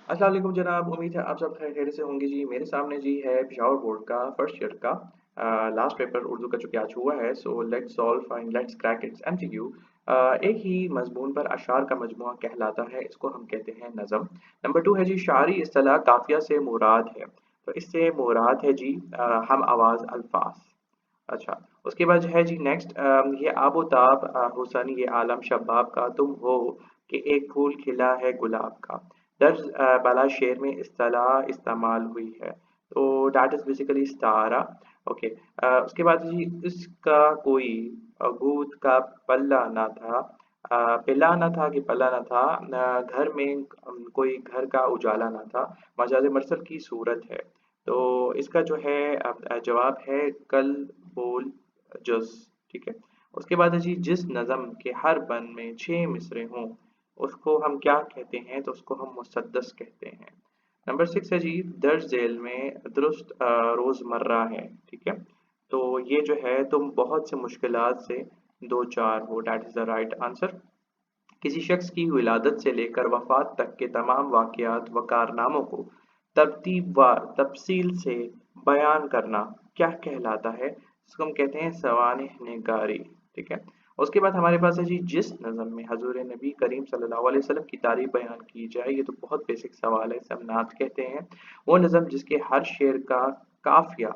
अस्सलाम वालेकुम जनाब, उम्मीद है आप सब खैर खैरियत से होंगे जी। मेरे सामने जी है पेशावर बोर्ड का फर्स्ट ईयर का लास्ट पेपर उर्दू का जो कि आज हुआ है। So let's solve and let's crack it's MCQ. एक ही मजमून पर अशार का मजमुआ कहलाता है, इसको हम कहते हैं नज़म। नंबर टू है जी शायरी इस्तिलाह काफिया से मुराद है। तो इससे मुराद है जी हम आवाज़ अल्फाज। अच्छा, उसके बाद जो है जी नेक्स्ट, ये आबो ताब हुसन ये आलम शबाब का तुम हो कि एक फूल खिला है गुलाब का। दर्ज बाला शेर में इस्तिलाह इस्तेमाल हुई है। तो दैट इज बेसिकली इस्तारा। ओके। उसके बाद जी इसका कोई गूद का पल्ला ना था। पिल्ला ना था कि पल्ला ना था। घर में कोई घर का उजाला ना था। मजाज मरसल की सूरत है। तो इसका जो है जवाब है कल बोल जुज़। ठीक है। उसके बाद है जी जिस नज़म के हर बंद में 6 मिसरे हों उसको हम क्या कहते हैं? तो उसको हम मुसद्दस कहते हैं। नंबर 6 है जी दर्ज ज़ैल में दुरुस्त रोज़मर्रा है। ठीक है। तो ये जो है तुम बहुत से मुश्किलात से दो चार हो। That is the right answer. किसी शख्स की विलादत से लेकर वफात तक के तमाम वाक़यात व कारनामों को तरतीबवार तफसील से बयान करना क्या कहलाता है? इसको हम कहते हैं सवानिह निगारी। ठीक है। उसके बाद हमारे पास है जी जिस नज़म में हजूर नबी करीम सल्लल्लाहु अलैहि वसल्लम की तारीफ बयान की जाए, ये तो बहुत बेसिक सवाल है, इसे हम नात कहते हैं। वो नज़म जिसके हर शेर का काफिया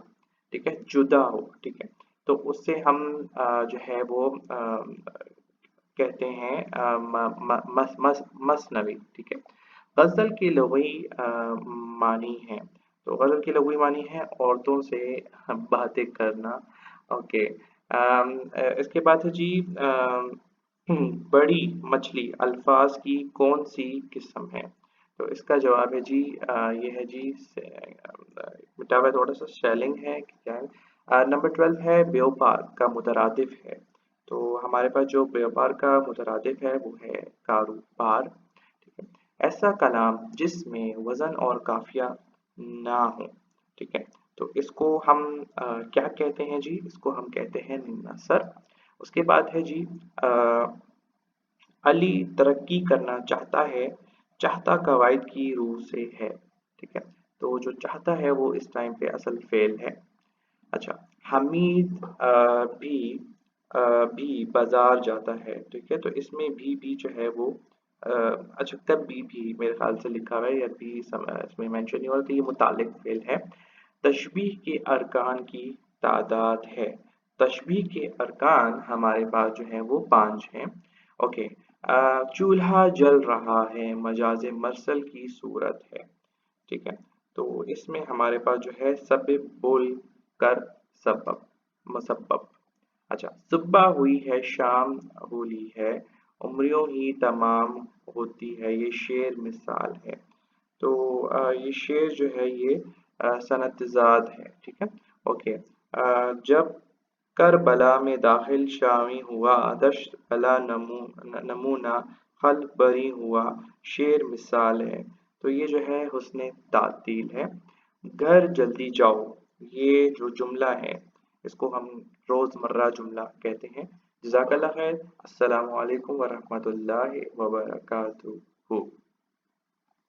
ठीक है जुदा हो। ठीक है। तो उससे हम जो है वो कहते हैं मसनवी। ठीक है। गज़ल की लग़वी मानी है। तो गज़ल की लग़वी मानी है औरतों से बातें करना। ओके। इसके बाद है जी बड़ी मछली अल्फाज की कौन सी किस्म है? तो इसका जवाब है जी ये है जी मिटा हुआ थोड़ा सा स्पेलिंग है कि क्या है। नंबर 12 है व्यापार का मुतरादिफ है। तो हमारे पास जो व्यापार का मुतरादिफ है वो है कारोबार। ठीक है। ऐसा कलाम जिसमें वज़न और काफिया ना हो। ठीक है। तो इसको हम क्या कहते हैं जी? इसको हम कहते हैं नसर। उसके बाद है जी अ, अली तरक्की करना चाहता है, चाहता कवायद की रूह से है। ठीक है। तो जो चाहता है वो इस टाइम पे असल फेल है। अच्छा, हमीद भी बाजार जाता है। ठीक है। तो इसमें भी जो है वो अ, अच्छा तब भी मेरे ख्याल से लिखा हुआ है या भी इसमें मेंशन नहीं हो रहा, तो ये मुतालिक फेल है। तशबीह के अरकान की तादाद है। तशबीह के अरकान हमारे पास जो है वो 5 हैं। ओके। चूल्हा जल रहा है मजाज मरसल की सूरत है। ठीक है। तो इसमें हमारे पास जो है सब बोल कर सबब मसब्बब। अच्छा, सुबह हुई है शाम होली है उम्रियों ही तमाम होती है ये शेर मिसाल है। तो ये शेर जो है ये सनतज़ाद है। ठीक है। ओके। जब करबला में दाखिल शामी हुआ दश्त बला नमूना खल बरी हुआ शेर मिसाल है। तो ये जो है हुस्न तातील है। घर जल्दी जाओ ये जो जुमला है इसको हम रोज़मर्रा जुमला कहते हैं। जज़ाकल्लाह खैर। अस्सलामु अलैकुम व रहमतुल्लाहि व बरकातुहू।